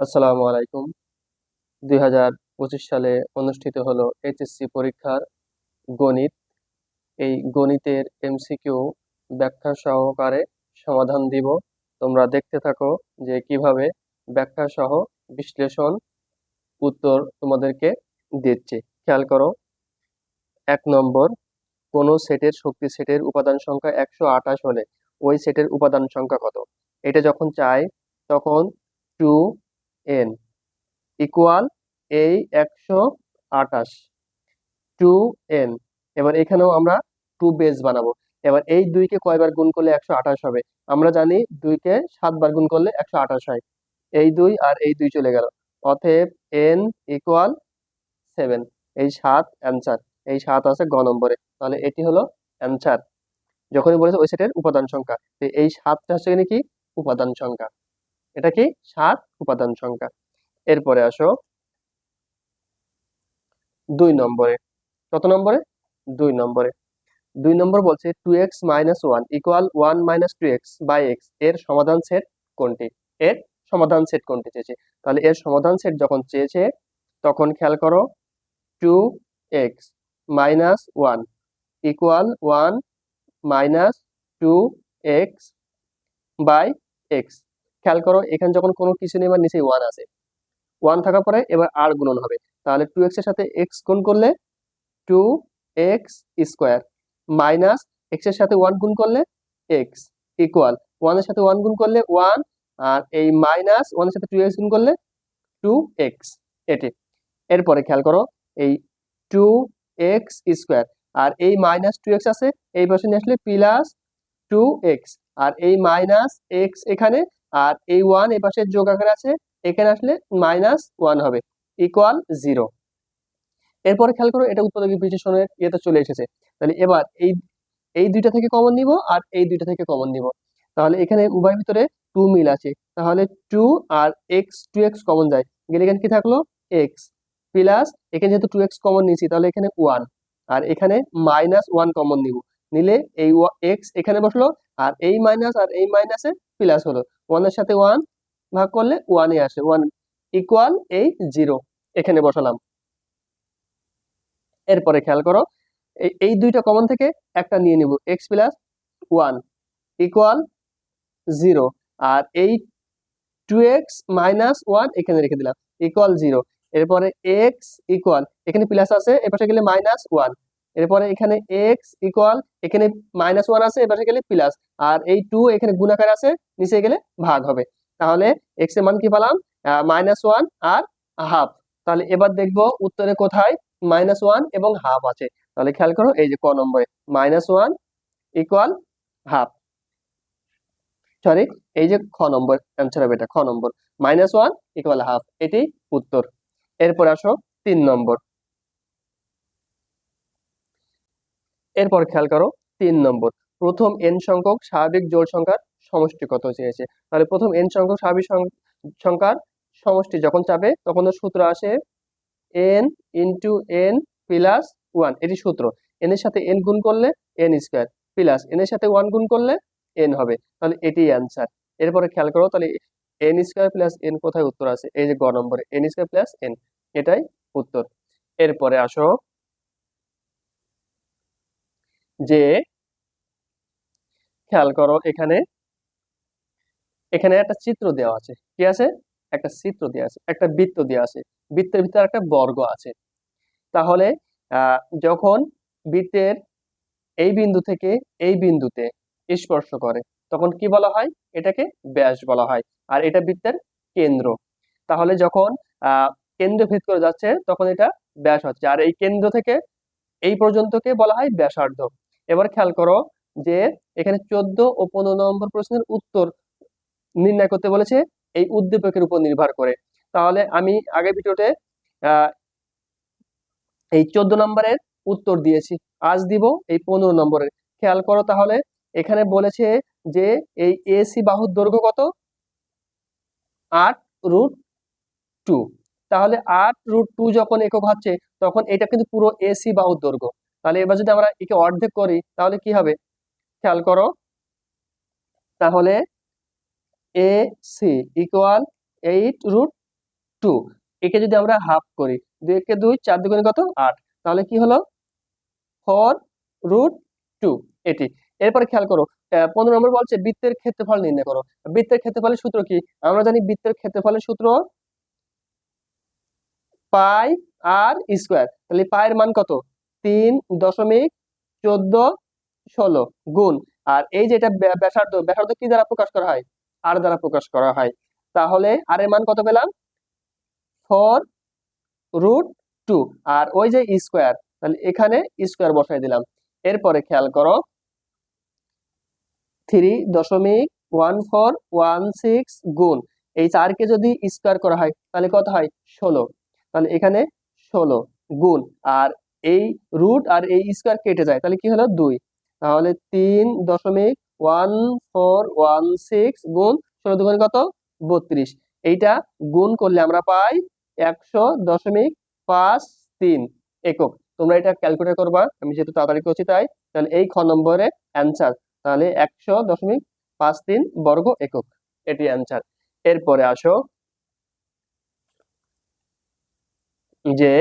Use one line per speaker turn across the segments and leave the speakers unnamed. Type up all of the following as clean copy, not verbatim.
আসসালামু আলাইকুম। 2025 সালে অনুষ্ঠিত হলো এইচএসসি পরীক্ষার গণিত। এই গণিতের এমসিকিউ ব্যাখ্যা সহকারে সমাধান দিব। তোমরা দেখতে থাকো যে কিভাবে ব্যাখ্যা সহ বিশ্লেষণ উত্তর তোমাদেরকে দিচ্ছি। খেয়াল করো। 1 নম্বর, কোন সেটের শক্তি সেটের উপাদান সংখ্যা 128 হলে ওই সেটের উপাদান সংখ্যা কত? এটা যখন চাই তখন 2n ইকুয়াল এই 128 2n। এবার এখানেও আমরা 2 বেস বানাবো। এবার এই 2 কে কয়বার গুণ করলে 128 হবে? আমরা জানি 2 কে 7 বার গুণ করলে 128 হয়। এই 2 আর এই 2 চলে গেল। অতএব n ইকুয়াল 7। এই 7 অ্যান্সার। এই 7 আছে গ নম্বরে। তাহলে এটি হলো অ্যান্সার। যখনই বলেছে ওই সেটের উপাদান সংখ্যা, তো এই 7টা হচ্ছে এখানে কি উপাদান সংখ্যা। এটা কি 7 উপাদান সংখ্যা। এরপরে আসো 2 নম্বরে। কত নম্বরে? 2 নম্বরে। 2 নম্বর বলছে 2x minus 1 equal 1 minus 2x by x এর সমাধান সেট কোনটি? এর সমাধান সেট কোনটি চেয়েছে। তাহলে এর সমাধান সেট যখন চেয়েছে তখন খেয়াল করো 2x minus 1 equal 1 minus 2x by x. খেয়াল করো এখানে যখন কোনো কিছু নেই, এবার নিচে 1 আছে। 1 থাকার পরে এবার আর গুণন হবে। তাহলে 2x এর সাথে x গুণ করলে 2x স্কোয়ার মাইনাস এক্স এর সাথে 1 গুণ করলে x ইকুয়াল 1 এর সাথে 1 গুণ করলে 1 আর এই মাইনাস 1 এর সাথে 2x গুণ করলে 2x। এটি। এরপরে খেয়াল করো এই 2x স্কোয়ার আর এই মাইনাস 2x আছে, এই পাশে নিয়ে আসলে প্লাস 2x আর এই মাইনাস x এখানে আর এই 1 এই পাশে যোগ আকারে আছে, এখানে আসলে মাইনাস 1 হবে ইকুয়াল 0। এরপরে খেয়াল করো এটা উৎপাদক বিশ্লেষণের ইয়েতে চলে এসেছে। তাহলে এবার এই দুইটা থেকে কমন নিব আর এই দুইটা থেকে কমন নিব। তাহলে এখানে উভয়ের ভিতরে 2 মিল আছে। তাহলে 2 আর x 2x কমন যায়, গেলে এখানে কি থাকলো x প্লাস এখানে যেহেতু 2x কমন নিয়েছি তাহলে এখানে 1 আর এখানে মাইনাস 1 কমন নিব। নিলে এই x এখানে বসলো আর এই মাইনাস আর এই মাইনাসে প্লাস হলো। 1 এর সাথে 1 ভাগ করলে 1 এ আসে, 1 ইকুয়াল এই 0 এখানে বসালাম। এরপরে খেয়াল করো এই দুইটা কমন থেকে একটা নিয়ে নিব, এক্স প্লাস 1 ইকুয়াল 0 আর এই 2x মাইনাস 1 এখানে রেখে দিলাম ইকুয়াল 0। এরপরে x ইকুয়াল এখানে প্লাস আছে এপাশে গেলে মাইনাস 1। এরপরে এখানে x ইকুয়াল এখানে মাইনাস 1 আছে এপাশে গেলে প্লাস আর এই 2 এখানে গুণাকার আছে নিচে গেলে ভাগ হবে। তাহলে x এর মান কি পেলাম? -1 আর হাফ। তাহলে এবার দেখবো উত্তরে কোথায় -1 এবং হাফ আছে। তাহলে খেয়াল করো এই যে ক নম্বরে -1 ইকুয়াল হাফ। সরি, এই যে খ নম্বর অ্যান্সার হবে এটা, খ নম্বর -1 ইকুয়াল হাফ, এটি উত্তর। এরপর আসো 3 নম্বর। এরপর খেয়াল করো 3 নম্বর, প্রথম n সংখ্যক স্বাভাবিক জোড় সংখ্যার সমষ্টি কত চেয়েছে। তাহলে প্রথম n সংখ্যক স্বাভাবিক সংখ্যার সমষ্টি যখন চাবে তখন সূত্র আসে n ইন্টু n প্লাস 1, এটি সূত্র। n এর সাথে n গুণ করলে n স্কোয়ার প্লাস n এর সাথে 1 গুণ করলে n হবে। তাহলে এটি অ্যান্সার। এরপরে খেয়াল করো তাহলে n স্কোয়ার প্লাস n কোথায় উত্তর আছে, এই যে গ নম্বরে n স্কোয়ার প্লাস n, এটাই উত্তর। এরপরে আসো যে খেয়াল করো এখানে এখানে একটা চিত্র দেওয়া আছে। কি আছে? একটা চিত্র দেওয়া আছে, একটা বৃত্ত দেওয়া আছে, বৃত্তের ভিতরে একটা বর্গ আছে। তাহলে যখন বৃত্তের এই বিন্দু থেকে এই বিন্দুতে স্পর্শ করে তখন কি বলা হয়? এটাকে ব্যাস বলা হয়। আর এটা বৃত্তের কেন্দ্র। তাহলে যখন কেন্দ্র ভেদ করে যাচ্ছে তখন এটা ব্যাস হচ্ছে, আর এই কেন্দ্র থেকে এই পর্যন্তকে বলা হয় ব্যাসার্ধ। এবার খেয়াল করো যে এখানে 14 ও 15 নম্বর প্রশ্নের উত্তর নির্ণয় করতে বলেছে এই উদ্দীপকের উপর নির্ভর করে। তাহলে আমি আগের ভিডিওতে আহ এই 14 নম্বরের উত্তর দিয়েছি, আজ দিব এই 15 নম্বরের। খেয়াল করো তাহলে এখানে বলেছে যে এই এসি বাহুর দৈর্ঘ্য কত? 8√2। তাহলে 8√2 যখন একক হচ্ছে তখন এটা কিন্তু পুরো এসি বাহুর দৈর্ঘ্য। তাহলে এবার যদি আমরা একে অর্ধেক করি তাহলে কি হবে? খেয়াল করো তাহলে এসি ইকুয়াল 8√2 টু। একে যদি আমরা হাফ করি, 2 একে 2, 4 দুগুণে কত 8, তাহলে কি হলো 4√2 এটি। এরপরে খেয়াল করো 15 নম্বর বলছে বৃত্তের ক্ষেত্রফল নির্ণয় করো। বৃত্তের ক্ষেত্রফলের সূত্র কি? আমরা জানি বৃত্তের ক্ষেত্রফলের সূত্র পাই আর স্কোয়ার। তাহলে পায়ের মান কত? 3.1416 গুণ, আর এই যেটা ব্যাসার্ধ, ব্যাসার্ধ কি দ্বারা প্রকাশ করা হয়? আর দ্বারা প্রকাশ করা হয়। তাহলে আর এর মান কত পেলাম? 4√2, আর ওই যে স্কোয়ার, তাহলে এখানে স্কোয়ার বসাই দিলাম। এরপরে খেয়াল করো 3.1416 গুণ, এই 4কে যদি স্কোয়ার করা হয় তাহলে কত হয়? 16। তাহলে এখানে 16 গুণ, আর এই রুট আর এই স্কোয়ার কেটে যায়, তাহলে কি হলো 2। তাহলে 3.1416 গুণ 16 দুগুণে কত? 32। এইটা গুণ করলে আমরা পাই 100.53 একক। তোমরা এটা ক্যালকুলেট করবা, আমি যেহেতু তাড়াতাড়ি করছি তাই। তাহলে এই খ নম্বরে অ্যান্সার, তাহলে 100.53 বর্গ একক, এটি অ্যান্সার। এরপরে আসো যে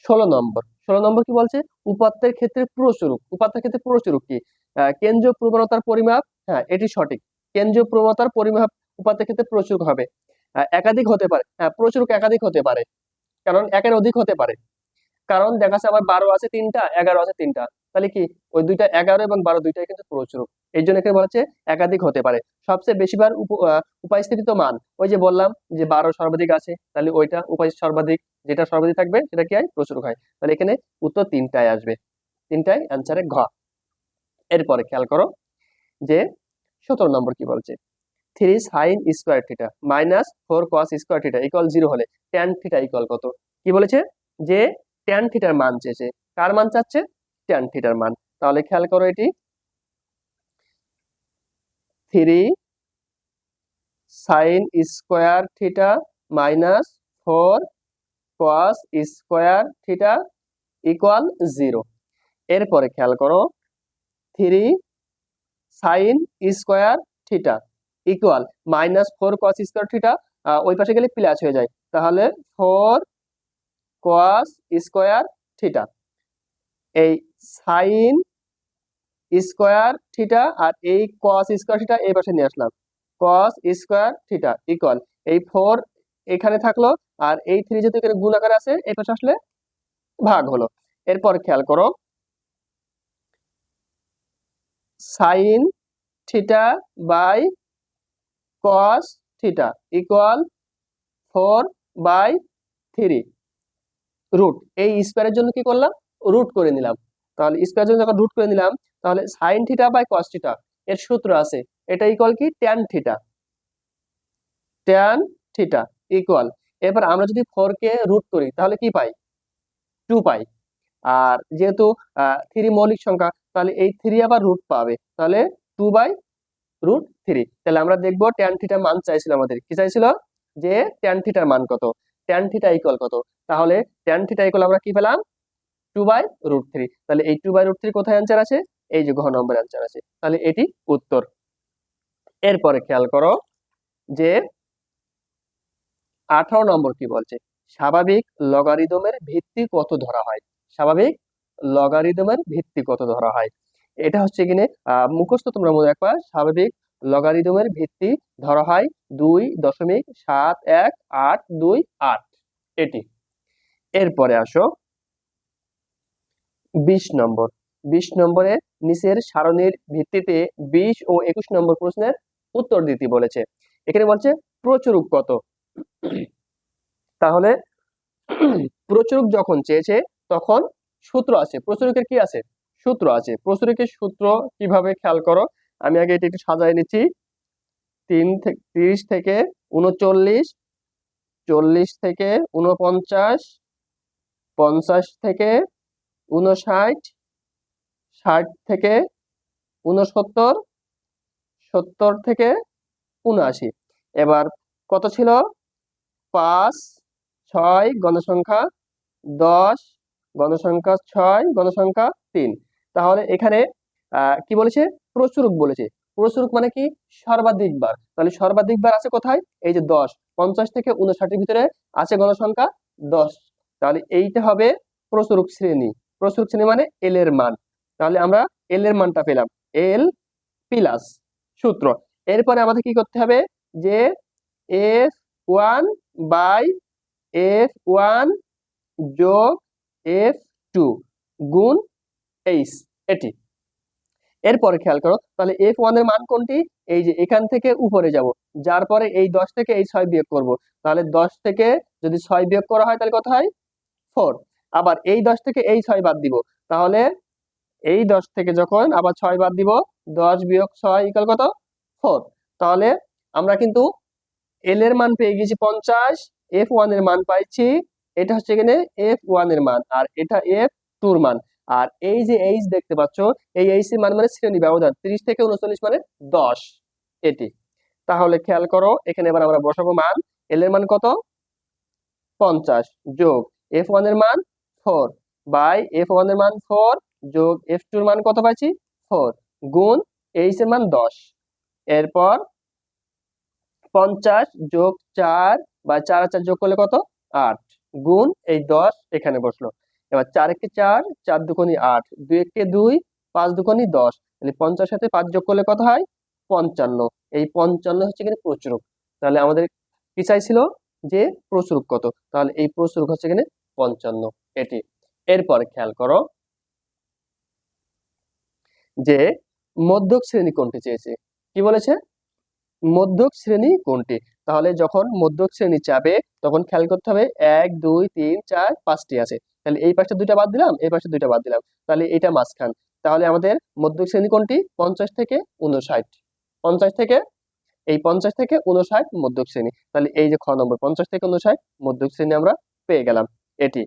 16 নম্বর কি বলছে? উপাত্তের ক্ষেত্রে প্রচুরক। উপাত্তের ক্ষেত্রে প্রচুরক কি? কেন্দ্রীয় প্রবণতার পরিমাপ। হ্যাঁ, এটি সঠিক। কেন্দ্রীয় প্রবণতার পরিমাপ উপাত্তের ক্ষেত্রে প্রচুরক হবে। একাধিক হতে পারে। হ্যাঁ, প্রচুরক একাধিক হতে পারে, কারণ একের অধিক হতে পারে। কারণ দেখা যাচ্ছে আবার 12 আছে 3টা, 11 আছে 3টা, তাহলে কি ওই দুইটা 11 এবং 12 দুইটাই কিন্তু প্রচুরক। এই জন্য এখানে বলা হচ্ছে একাধিক হতে পারে। সবচেয়ে বেশিবার উপাস্থিত মান, ওই যে বললাম যে 12 সর্বাধিক আছে, তাহলে ওইটা সর্বাধিক, যেটা সর্বাধিক থাকবে সেটা কি হয়? প্রচুরক হয়। তাহলে এখানে উত্তর 3টায় আসবে, 3টায় অ্যান্সারে ঘ। এরপরে খেয়াল করো যে 17 নম্বর কি বলছে? 3 sin square theta minus 4 cos square theta equal 0 হলে tan থিটা ইকুয়াল কত? কি বলেছে? যে tan থিটার মান চেয়েছে। কার মান চাচ্ছে? tan থিটার মান। তাহলে খেয়াল করো এটি 3 sin square theta minus 4 cos square theta equal 0। এরপরে খেয়াল করো 3 sin square theta equal minus 4 cos square theta, ওই পাশে গেলে প্লাস হয়ে যায়, তাহলে 4 cos স্কোয়ার থিটা। এই সাইন স্কোয়ার থিটা আর এই cos স্কোয়ার থিটা এই পাশে নিয়ে আসলাম, cos স্কোয়ার থিটা ইকুয়াল এই 4 এখানে থাকলো, আর এই 3 যেহেতু এখানে গুণ আকারে আছে এই পাশে আসলে ভাগ হলো। এরপর খেয়াল করো sine theta by cos theta equal 4/3 root. এই স্কোয়ারের জন্য কি করলাম? রুট করে নিলাম। তাহলে স্কোয়ারের জন্য যখন রুট করে নিলাম, তাহলে sine theta by cos theta এর সূত্র আছে, এটা ইকুয়াল কি? tan theta. tan theta equal, এবার আমরা যদি 4 কে রুট করি তাহলে কি পাই? 2 পাই। আর যেহেতু 3 মৌলিক সংখ্যা, তাহলে এই 3 আবার রুট পাবে, তাহলে 2/√3। তাহলে আমরা দেখবো tan থিটার মান চাইছিল আমাদের, কি চাইছিল? যে tan থিটার মান কত, tan থিটা ইকুয়াল কত। তাহলে tan থিটা ইকুয়াল আমরা কি পেলাম? 2/√3। তাহলে এই 2/√3 কোথায় অ্যান্সার আছে? এই যে ঘ নম্বর অ্যান্সার আছে, তাহলে এটি উত্তর। এরপরে খেয়াল করো যে 18 নম্বর কি বলছে? স্বাভাবিক লগারিদমের ভিত্তি কত ধরা হয়? স্বাভাবিক লগারিদমের ভিত্তি কত ধরা হয়? এটা হচ্ছে কিনে মুখস্থ তোমরা মনে রাখবা। স্বাভাবিক লগারিদমের ভিত্তি ধরা হয় 2.7128। এটি। এরপরে আসো 20 নম্বর। 20 নম্বরে নিচের সারণীর ভিত্তিতে 20 ও 21 নম্বর প্রশ্নের উত্তর দিতে বলেছে। এখানে বলছে প্রচুরক কত? তাহলে প্রচুরক যখন চেয়েছে তখন সূত্র আছে। প্রচুরকের কি আছে? সূত্র আছে। প্রচুরকের সূত্র কিভাবে খেয়াল করো, আমি আগে এটি একটু সাজায় নিচ্ছি। 30 থেকে 39, 40 থেকে 49, 50 থেকে 59, 60 থেকে 69, 70 থেকে 79। এবার কত ছিল? 5, 6 গণসংখ্যা, 10 গণসংখ্যা, 6 গণসংখ্যা 3। তাহলে এখানে কি বলেছে? প্রচুরক বলেছে। প্রচুরক মানে কি? সর্বাধিক বার। তাহলে সর্বাধিক বার আছে কোথায়? এই যে 10। 50 থেকে 59 এর ভিতরে আছে গণসংখ্যা 10। তাহলে এইটা হবে প্রচুরক শ্রেণী। প্রচুরক শ্রেণী মানে এল এর মান। তাহলে আমরা এল এর মানটা পেলাম, এল প্লাস সূত্র। এরপরে আমাদের কি করতে হবে? যে F1 বাই F1 যোগ F2 গুণ H, এটি। এরপরে খেয়াল করো, তাহলে F1 এর মান কোনটি? এই যে এখান থেকে উপরে যাব, যার পরে এই 10 থেকে এই 6 বিয়োগ করব। তাহলে 10 থেকে যদি 6 বিয়োগ করা হয় তাহলে কত হয়? 4। আবার এই 10 থেকে এই 6 বাদ দিব, তাহলে এই 10 থেকে যখন আবার 6 বাদ দিব, 10 বিয়োগ 6 ইকুয়াল কত? 4। তাহলে আমরা কিন্তু এল এর মান পেয়ে গেছি 50, F1 এর মান পাইছি, এটা হচ্ছে এখানে F1 এর মান, আর এটা F2 এর মান। আর এই যে H দেখতে পাচ্ছ, এই H এর মান মানে শ্রেণী ব্যবধান, 30 থেকে 39 মানে 10, এটি। তাহলে খেয়াল করো, এখানে এবার আমরা বসাবো মান। এল এর মান কত? 50 যোগ F1 এর মান 4 বাই F1 এর মান 4 যোগ F2 এর মান কত পাইছি? 4 গুণ H এর মান 10। এরপর 50 যোগ 4 বা 4 আর 4 যোগ করলে কত? 8 গুণ এই 10 এখানে বসলো। এবার 4 একে 4, 4 দুগুণে 8, 2 একে 2, 5 দুগুণে 10। তাহলে 50 সাথে 5 যোগ করলে কত হয়? 55। এই 55 হচ্ছে এখানে প্রচুরক। তাহলে আমাদের কি চাইছিল? যে প্রচুরক কত? তাহলে এই প্রচুরক হচ্ছে এখানে 55, এটি। এরপরে খেয়াল করো যে মধ্যক শ্রেণী কোনটি চেয়েছে। কি বলেছে? মধ্যক শ্রেণী কোনটি? তাহলে যখন মধ্যক শ্রেণী চাবে তখন খেয়াল করতে হবে 1 2 3 4 5টি আছে। তাহলে এই পাশে দুইটা বাদ দিলাম, এই পাশে দুইটা বাদ দিলাম, তাহলে এটা মাঝখান। তাহলে আমাদের মধ্যক শ্রেণী কোনটি? 50 থেকে 59। 50 থেকে এই 50 থেকে 59 মধ্যক শ্রেণী। তাহলে এই যে খ নম্বর 50 থেকে 59 মধ্যক শ্রেণী আমরা পেয়ে গেলাম, এটি।